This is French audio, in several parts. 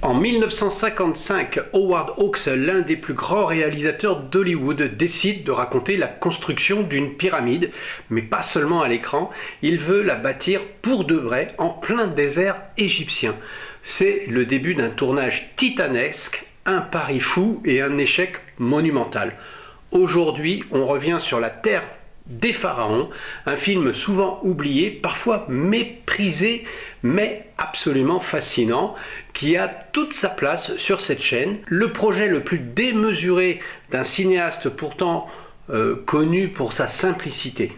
En 1955, Howard Hawks, l'un des plus grands réalisateurs d'Hollywood, décide de raconter la construction d'une pyramide, mais pas seulement à l'écran, il veut la bâtir pour de vrai en plein désert égyptien. C'est le début d'un tournage titanesque, un pari fou et un échec monumental. Aujourd'hui, on revient sur la terre des pharaons, un film souvent oublié, parfois méprisé, mais absolument fascinant, qui a toute sa place sur cette chaîne. Le projet le plus démesuré d'un cinéaste pourtant connu pour sa simplicité.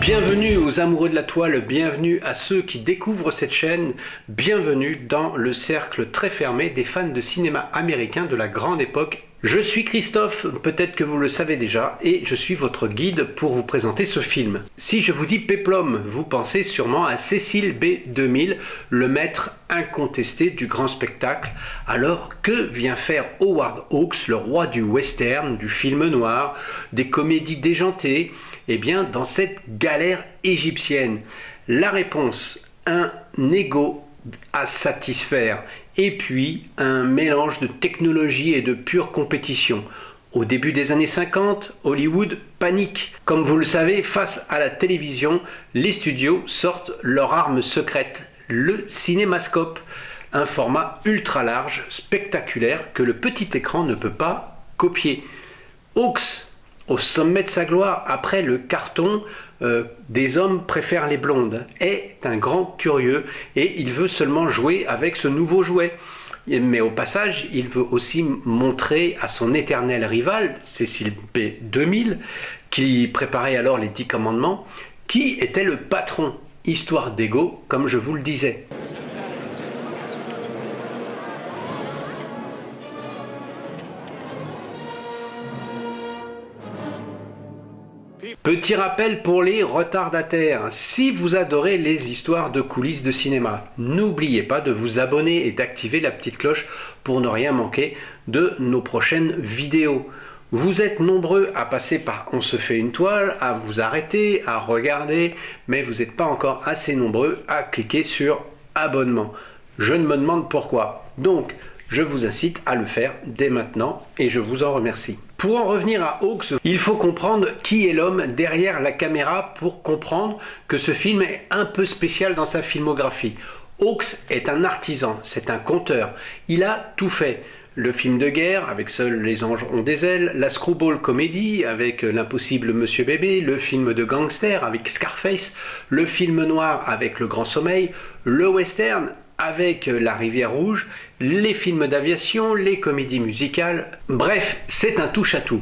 Bienvenue aux amoureux de la toile, bienvenue à ceux qui découvrent cette chaîne, bienvenue dans le cercle très fermé des fans de cinéma américain de la grande époque. Je suis Christophe, peut-être que vous le savez déjà, et je suis votre guide pour vous présenter ce film. Si je vous dis Péplum, vous pensez sûrement à Cecil B. 2000, le maître incontesté du grand spectacle. Alors, que vient faire Howard Hawks, le roi du western, du film noir, des comédies déjantées? Eh bien, dans cette galère égyptienne, la réponse, un ego à satisfaire, et puis un mélange de technologie et de pure compétition. Au début des années 50, Hollywood panique. Comme vous le savez, face à la télévision, les studios sortent leur arme secrète, le cinémascope, un format ultra large, spectaculaire, que le petit écran ne peut pas copier. Hawks, au sommet de sa gloire, après le carton des hommes préfèrent les blondes, est un grand curieux et il veut seulement jouer avec ce nouveau jouet. Mais au passage, il veut aussi montrer à son éternel rival, Cecil B. 2000, qui préparait alors les 10 commandements, qui était le patron, histoire d'ego, comme je vous le disais. Petit rappel pour les retardataires, si vous adorez les histoires de coulisses de cinéma, n'oubliez pas de vous abonner et d'activer la petite cloche pour ne rien manquer de nos prochaines vidéos. Vous êtes nombreux à passer par On se fait une toile, à vous arrêter, à regarder, mais vous n'êtes pas encore assez nombreux à cliquer sur abonnement. Je ne me demande pourquoi. Donc, je vous incite à le faire dès maintenant et je vous en remercie. Pour en revenir à Hawks, il faut comprendre qui est l'homme derrière la caméra pour comprendre que ce film est un peu spécial dans sa filmographie. Hawks est un artisan, c'est un conteur. Il a tout fait. Le film de guerre avec Seuls les anges ont des ailes, la screwball comédie avec L'impossible Monsieur Bébé, le film de gangster avec Scarface, le film noir avec Le Grand Sommeil, le western avec La Rivière Rouge, les films d'aviation, les comédies musicales, bref, c'est un touche-à-tout.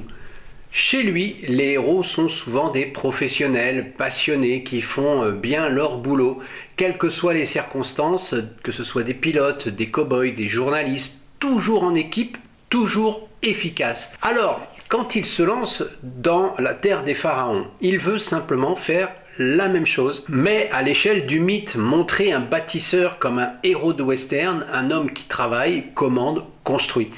Chez lui, les héros sont souvent des professionnels, passionnés, qui font bien leur boulot, quelles que soient les circonstances, que ce soit des pilotes, des cow-boys, des journalistes, toujours en équipe, toujours efficace. Alors, quand il se lance dans la terre des pharaons, il veut simplement faire la même chose, mais à l'échelle du mythe, montrer un bâtisseur comme un héros de western, un homme qui travaille, commande, construit.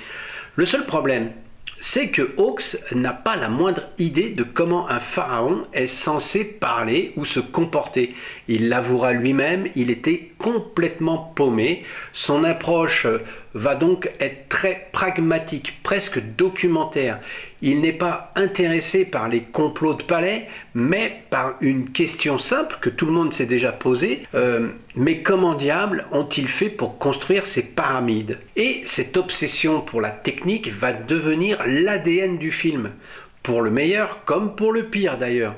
Le seul problème, c'est que Hawks n'a pas la moindre idée de comment un pharaon est censé parler ou se comporter. Il l'avouera lui-même, il était complètement paumé. Son approche va donc être très pragmatique, presque documentaire. Il n'est pas intéressé par les complots de palais, mais par une question simple que tout le monde s'est déjà posée. Mais comment diable ont-ils fait pour construire ces pyramides? Et cette obsession pour la technique va devenir l'ADN du film, pour le meilleur comme pour le pire d'ailleurs.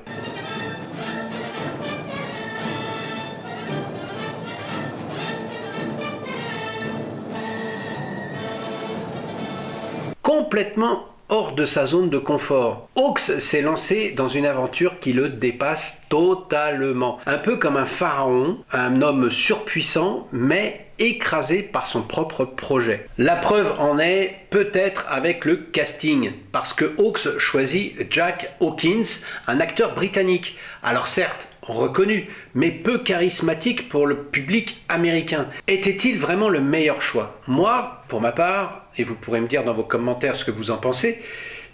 Complètement hors de sa zone de confort. Hawks s'est lancé dans une aventure qui le dépasse totalement. Un peu comme un pharaon, un homme surpuissant, mais écrasé par son propre projet. La preuve en est peut-être avec le casting, parce que Hawks choisit Jack Hawkins, un acteur britannique. Alors certes, reconnu, mais peu charismatique pour le public américain. Était-il vraiment le meilleur choix? Moi, pour ma part, et vous pourrez me dire dans vos commentaires ce que vous en pensez,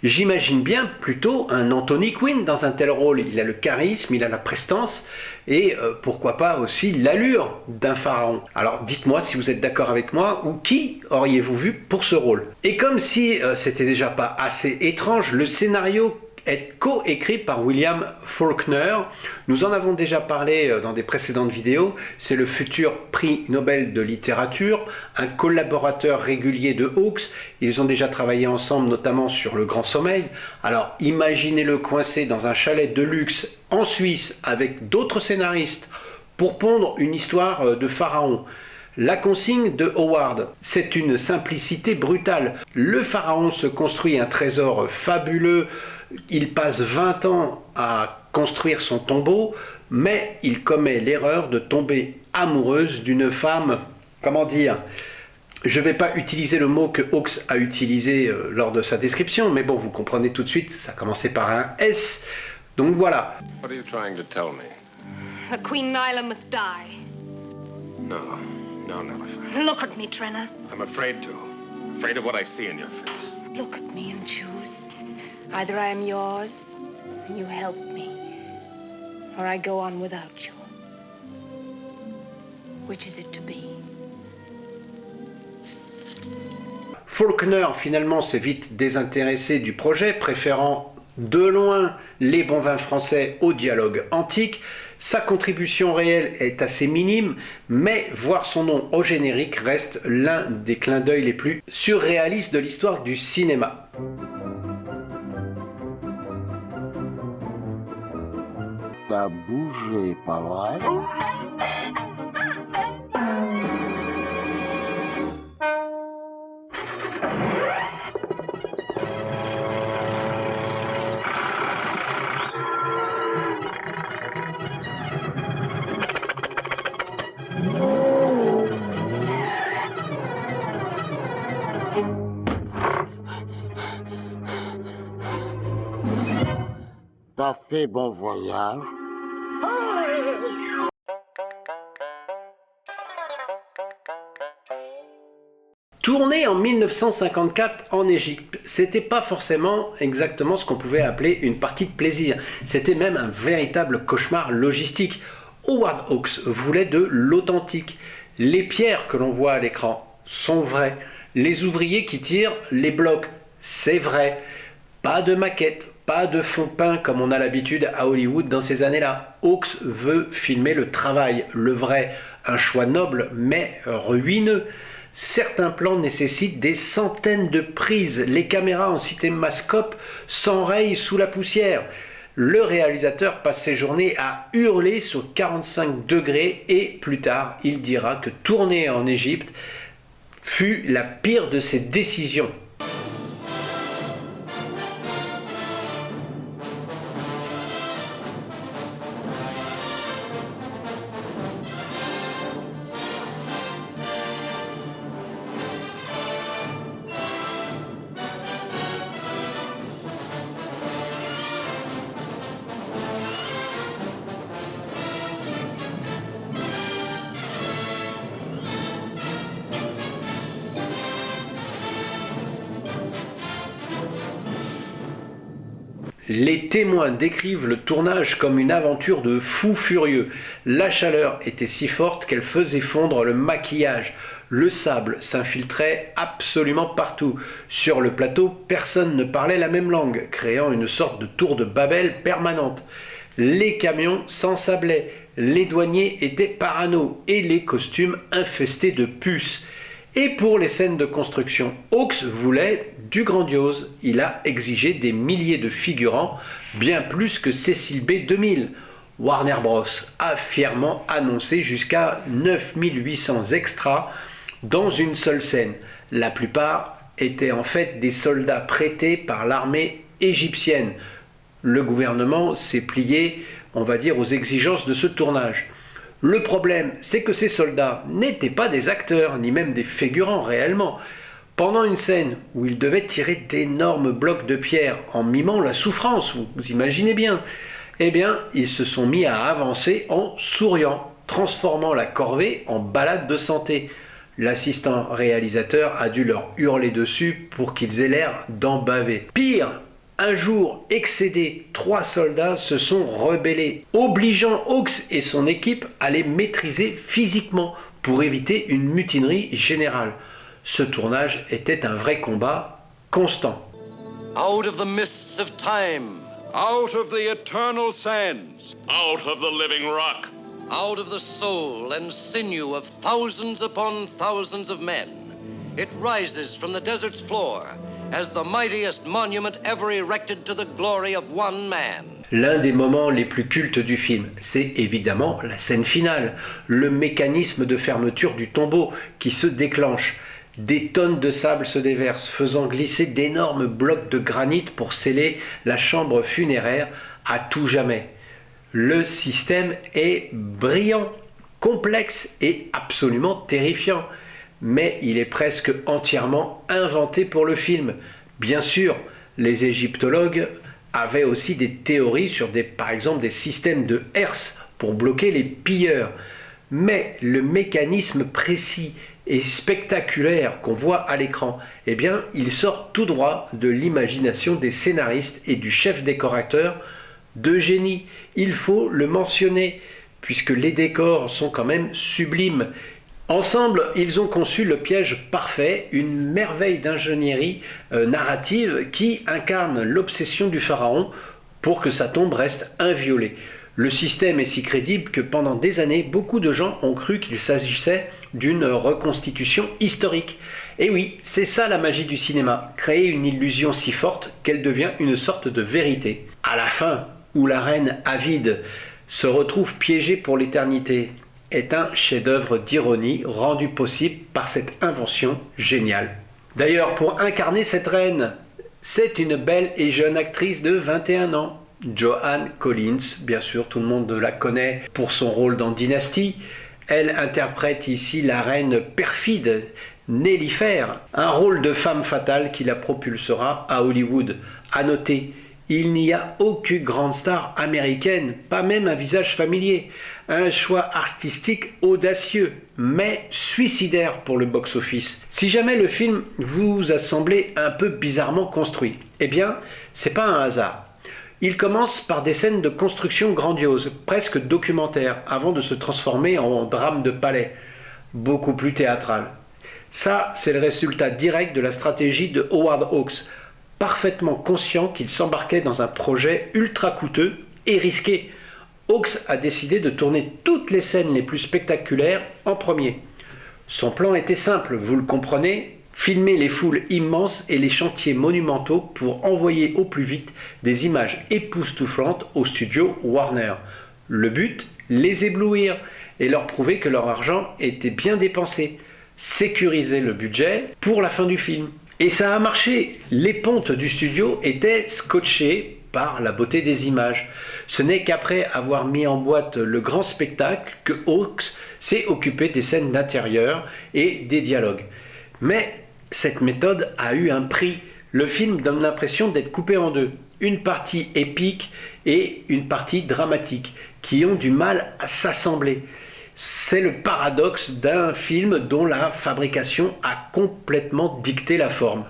j'imagine bien plutôt un Anthony Quinn dans un tel rôle. Il a le charisme, il a la prestance et pourquoi pas aussi l'allure d'un pharaon. Alors dites-moi si vous êtes d'accord avec moi ou qui auriez-vous vu pour ce rôle. Et comme si c'était déjà pas assez étrange, le scénario est co-écrit par William Faulkner. Nous en avons déjà parlé dans des précédentes vidéos. C'est le futur prix Nobel de littérature, un collaborateur régulier de Hawks. Ils ont déjà travaillé ensemble, notamment sur Le Grand Sommeil. Alors imaginez-le coincé dans un chalet de luxe en Suisse avec d'autres scénaristes pour pondre une histoire de pharaon. La consigne de Howard, c'est une simplicité brutale. Le pharaon se construit un trésor fabuleux, il passe 20 ans à construire son tombeau, mais il commet l'erreur de tomber amoureuse d'une femme, comment dire, je ne vais pas utiliser le mot que Hawks a utilisé lors de sa description, mais bon, vous comprenez tout de suite, ça commençait par un S, donc voilà. What are you trying to tell me? The Queen Nyla must die. No, Never. Look at me, Trenna. I'm afraid to. Afraid of what I see in your face. Look at me and choose. Either I am yours, and you help me, or I go on without you. Which is it to be? Faulkner finalement s'est vite désintéressé du projet, préférant de loin les bons vins français au dialogue antique. Sa contribution réelle est assez minime, mais voir son nom au générique reste l'un des clins d'œil les plus surréalistes de l'histoire du cinéma. T'as bougé, pas vrai? T'as fait bon voyage? Tourné en 1954 en Égypte, c'était pas forcément exactement ce qu'on pouvait appeler une partie de plaisir. C'était même un véritable cauchemar logistique. Howard Hawks voulait de l'authentique. Les pierres que l'on voit à l'écran sont vraies. Les ouvriers qui tirent les blocs, c'est vrai. Pas de maquette, pas de fond peint comme on a l'habitude à Hollywood dans ces années-là. Hawks veut filmer le travail, le vrai. Un choix noble mais ruineux. Certains plans nécessitent des centaines de prises. Les caméras en cinémascope s'enrayent sous la poussière. Le réalisateur passe ses journées à hurler sur 45 degrés et plus tard, il dira que tourner en Égypte fut la pire de ses décisions. Les témoins décrivent le tournage comme une aventure de fou furieux. La chaleur était si forte qu'elle faisait fondre le maquillage. Le sable s'infiltrait absolument partout. Sur le plateau, personne ne parlait la même langue, créant une sorte de tour de Babel permanente. Les camions s'ensablaient, les douaniers étaient parano et les costumes infestés de puces. Et pour les scènes de construction, Hawks voulait du grandiose. Il a exigé des milliers de figurants, bien plus que Cecil B 2000. Warner Bros a fièrement annoncé jusqu'à 9800 extras dans une seule scène. La plupart étaient en fait des soldats prêtés par l'armée égyptienne. Le gouvernement s'est plié, on va dire, aux exigences de ce tournage. Le problème, c'est que ces soldats n'étaient pas des acteurs, ni même des figurants réellement. Pendant une scène où ils devaient tirer d'énormes blocs de pierre en mimant la souffrance, vous imaginez bien, eh bien, ils se sont mis à avancer en souriant, transformant la corvée en balade de santé. L'assistant réalisateur a dû leur hurler dessus pour qu'ils aient l'air d'en baver. Pire, un jour, excédés, 3 soldats se sont rebellés, obligeant Hawks et son équipe à les maîtriser physiquement pour éviter une mutinerie générale. Ce tournage était un vrai combat constant. Out of the mists of time, Out of the eternal sands, Out of the living rock. out of the soul and sinew of thousands upon thousands of men, it rises from the desert's floor as the mightiest monument ever erected to the glory of one man. L'un des moments les plus cultes du film, c'est évidemment la scène finale, le mécanisme de fermeture du tombeau qui se déclenche. Des tonnes de sable se déversent, faisant glisser d'énormes blocs de granit pour sceller la chambre funéraire à tout jamais. Le système est brillant, complexe et absolument terrifiant, mais il est presque entièrement inventé pour le film. Bien sûr, les égyptologues avaient aussi des théories sur par exemple des systèmes de herse pour bloquer les pilleurs, mais le mécanisme précis et spectaculaire qu'on voit à l'écran, eh bien, il sort tout droit de l'imagination des scénaristes et du chef décorateur de génie. Il faut le mentionner, puisque les décors sont quand même sublimes. Ensemble, ils ont conçu le piège parfait, une merveille d'ingénierie narrative qui incarne l'obsession du pharaon pour que sa tombe reste inviolée. Le système est si crédible que pendant des années, beaucoup de gens ont cru qu'il s'agissait d'une reconstitution historique. Et oui, c'est ça la magie du cinéma, créer une illusion si forte qu'elle devient une sorte de vérité. À la fin, où la reine avide se retrouve piégée pour l'éternité, est un chef-d'œuvre d'ironie rendu possible par cette invention géniale. D'ailleurs, pour incarner cette reine, c'est une belle et jeune actrice de 21 ans. Joan Collins, bien sûr, tout le monde la connaît pour son rôle dans Dynasty. Elle interprète ici la reine perfide, Néliffer, un rôle de femme fatale qui la propulsera à Hollywood. À noter, il n'y a aucune grande star américaine, pas même un visage familier. Un choix artistique audacieux, mais suicidaire pour le box-office. Si jamais le film vous a semblé un peu bizarrement construit, eh bien, c'est pas un hasard. Il commence par des scènes de construction grandioses, presque documentaires, avant de se transformer en drame de palais, beaucoup plus théâtral. Ça, c'est le résultat direct de la stratégie de Howard Hawks, parfaitement conscient qu'il s'embarquait dans un projet ultra coûteux et risqué. Hawks a décidé de tourner toutes les scènes les plus spectaculaires en premier. Son plan était simple, vous le comprenez, filmer les foules immenses et les chantiers monumentaux pour envoyer au plus vite des images époustouflantes au studio Warner. Le but, les éblouir et leur prouver que leur argent était bien dépensé. Sécuriser le budget pour la fin du film. Et ça a marché. Les pontes du studio étaient scotchées par la beauté des images. Ce n'est qu'après avoir mis en boîte le grand spectacle que Hawks s'est occupé des scènes d'intérieur et des dialogues. Mais cette méthode a eu un prix. Le film donne l'impression d'être coupé en deux. Une partie épique et une partie dramatique qui ont du mal à s'assembler. C'est le paradoxe d'un film dont la fabrication a complètement dicté la forme.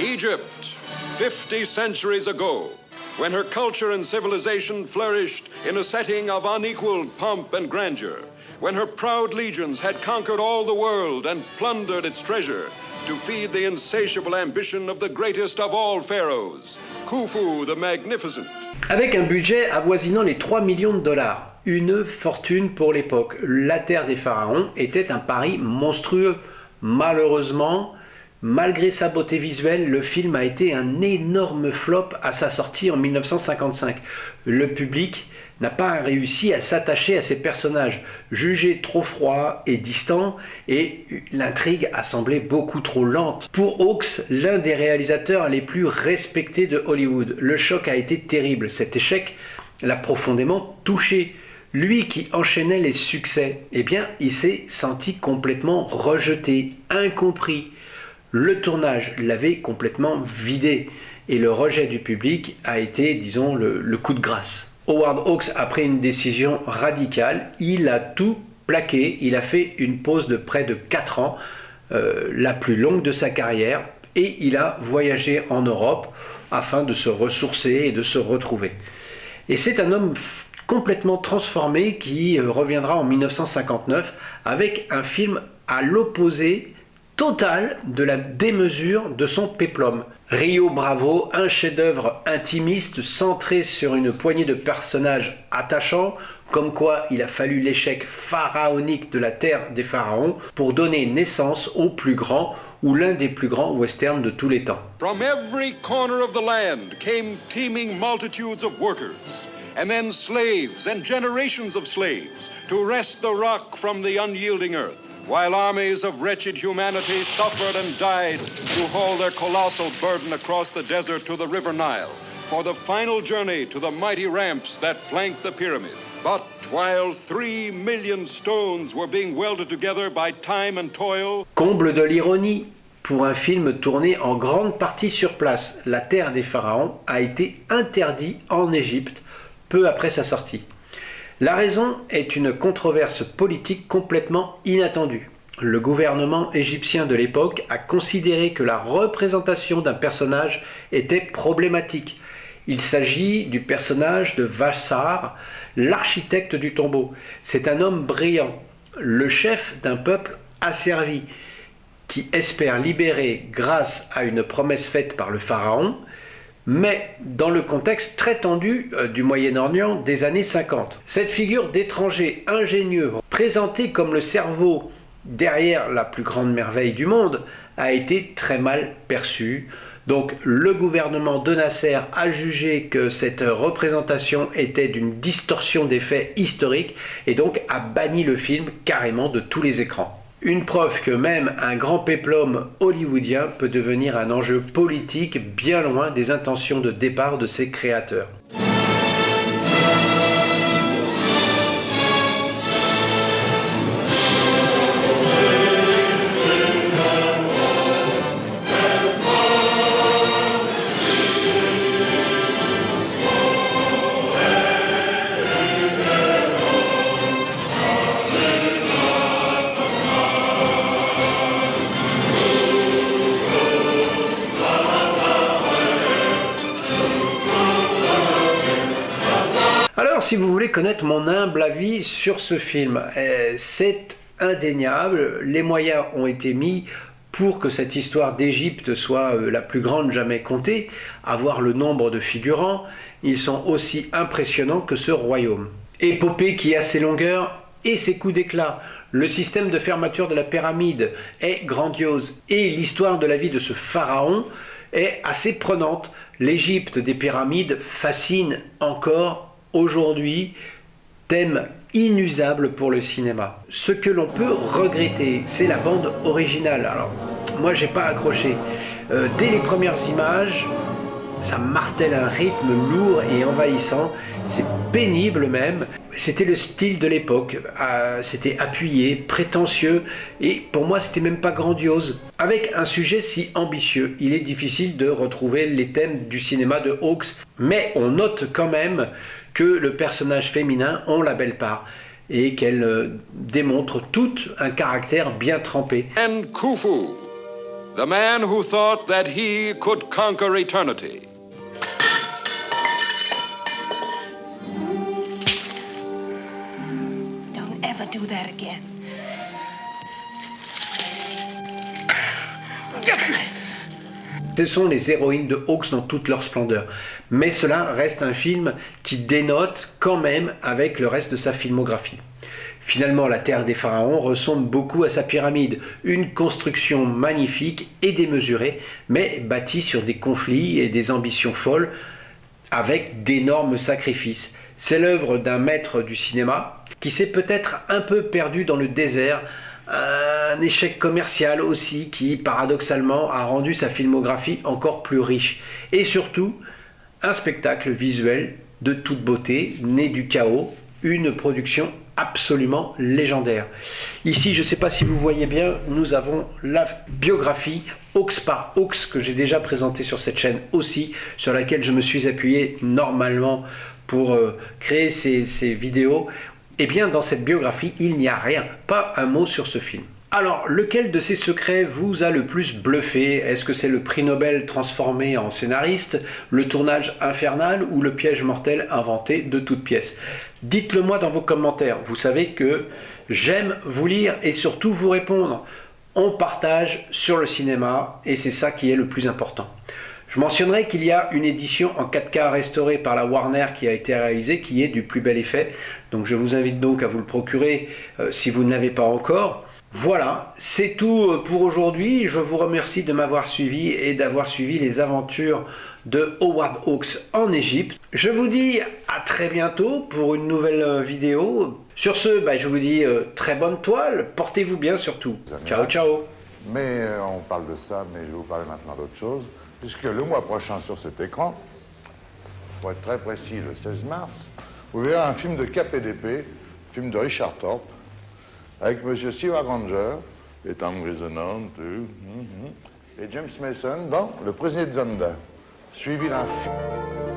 Egypt, 50 centuries ago, when her culture and civilization flourished in a setting of unequaled pomp and grandeur, when her proud legions had conquered all the world and plundered its treasure, to feed the insatiable ambition of the greatest of all pharaohs, Khufu the Magnificent. Avec un budget avoisinant les 3 millions de dollars, une fortune pour l'époque, La Terre des Pharaons était un pari monstrueux. Malheureusement, malgré sa beauté visuelle, le film a été un énorme flop à sa sortie en 1955. Le public n'a pas réussi à s'attacher à ces personnages, jugés trop froids et distants, et l'intrigue a semblé beaucoup trop lente. Pour Hawks, l'un des réalisateurs les plus respectés de Hollywood, le choc a été terrible. Cet échec l'a profondément touché. Lui qui enchaînait les succès, eh bien, il s'est senti complètement rejeté, incompris. Le tournage l'avait complètement vidé, et le rejet du public a été, disons, le coup de grâce. Howard Hawks a pris une décision radicale, il a tout plaqué, il a fait une pause de près de 4 ans, la plus longue de sa carrière, et il a voyagé en Europe afin de se ressourcer et de se retrouver. Et c'est un homme complètement transformé qui reviendra en 1959 avec un film à l'opposé total de la démesure de son péplum. Rio Bravo, un chef-d'œuvre intimiste centré sur une poignée de personnages attachants, comme quoi il a fallu l'échec pharaonique de La Terre des Pharaons pour donner naissance au plus grand ou l'un des plus grands westerns de tous les temps. From every corner of the land came teeming multitudes of workers, and then slaves and generations of slaves to wrest the rock from the unyielding earth. While armies of wretched humanity suffered and died to haul their colossal burden across the desert to the river Nile for the final journey to the mighty ramps that flanked the pyramid. But while 3 million stones were being welded together by time and toil... Comble de l'ironie, pour un film tourné en grande partie sur place, La Terre des Pharaons a été interdit en Égypte peu après sa sortie. La raison est une controverse politique complètement inattendue. Le gouvernement égyptien de l'époque a considéré que la représentation d'un personnage était problématique. Il s'agit du personnage de Vassar, l'architecte du tombeau. C'est un homme brillant, le chef d'un peuple asservi, qui espère libérer grâce à une promesse faite par le pharaon, mais dans le contexte très tendu du Moyen-Orient des années 50. Cette figure d'étranger ingénieux, présenté comme le cerveau derrière la plus grande merveille du monde, a été très mal perçue. Donc le gouvernement de Nasser a jugé que cette représentation était d'une distorsion des faits historiques et donc a banni le film carrément de tous les écrans. Une preuve que même un grand péplum hollywoodien peut devenir un enjeu politique bien loin des intentions de départ de ses créateurs. Si vous voulez connaître mon humble avis sur ce film, c'est indéniable, les moyens ont été mis pour que cette histoire d'Égypte soit la plus grande jamais comptée, à voir le nombre de figurants, ils sont aussi impressionnants que ce royaume. Épopée qui a ses longueurs et ses coups d'éclat, le système de fermeture de la pyramide est grandiose et l'histoire de la vie de ce pharaon est assez prenante. L'Égypte des pyramides fascine encore aujourd'hui, thème inusable pour le cinéma. Ce que l'on peut regretter, c'est la bande originale. Alors, moi, j'ai pas accroché. Dès les premières images, ça martèle un rythme lourd et envahissant. C'est pénible même. C'était le style de l'époque. C'était appuyé, prétentieux, et pour moi, c'était même pas grandiose. Avec un sujet si ambitieux, il est difficile de retrouver les thèmes du cinéma de Hawks, mais on note quand même que le personnage féminin ont la belle part et qu'elle démontre tout un caractère bien trempé. And Khufu, the man who thought that he could conquer eternity. Don't ever do that again. Ce sont les héroïnes de Hawks dans toute leur splendeur. Mais cela reste un film qui dénote quand même avec le reste de sa filmographie. Finalement, la Terre des Pharaons ressemble beaucoup à sa pyramide, une construction magnifique et démesurée, mais bâtie sur des conflits et des ambitions folles, avec d'énormes sacrifices. C'est l'œuvre d'un maître du cinéma qui s'est peut-être un peu perdu dans le désert, un échec commercial aussi qui, paradoxalement, a rendu sa filmographie encore plus riche. Et surtout, un spectacle visuel de toute beauté, né du chaos, une production absolument légendaire. Ici, je ne sais pas si vous voyez bien, nous avons la biographie Hawks par Hawks que j'ai déjà présentée sur cette chaîne aussi, sur laquelle je me suis appuyé normalement pour créer ces vidéos. Eh bien, dans cette biographie, il n'y a rien, pas un mot sur ce film. Alors, lequel de ces secrets vous a le plus bluffé? Est-ce que c'est le prix Nobel transformé en scénariste, le tournage infernal ou le piège mortel inventé de toutes pièces? Dites-le moi dans vos commentaires. Vous savez que j'aime vous lire et surtout vous répondre. On partage sur le cinéma et c'est ça qui est le plus important. Je mentionnerai qu'il y a une édition en 4K restaurée par la Warner qui a été réalisée, qui est du plus bel effet. Donc je vous invite donc à vous le procurer si vous ne l'avez pas encore. Voilà, c'est tout pour aujourd'hui. Je vous remercie de m'avoir suivi et d'avoir suivi les aventures de Howard Hawks en Égypte. Je vous dis à très bientôt pour une nouvelle vidéo. Sur ce, je vous dis très bonne toile. Portez-vous bien surtout. Ciao, ciao. Mais on parle de ça, mais je vais vous parler maintenant d'autre chose. Puisque le mois prochain sur cet écran, pour être très précis, le 16 mars, vous verrez un film de KPDP, film de Richard Thorpe, avec M. Stewart Granger, les temps grisonnantes, et James Mason dans Le prisonnier de Zanda, suivi d'un film.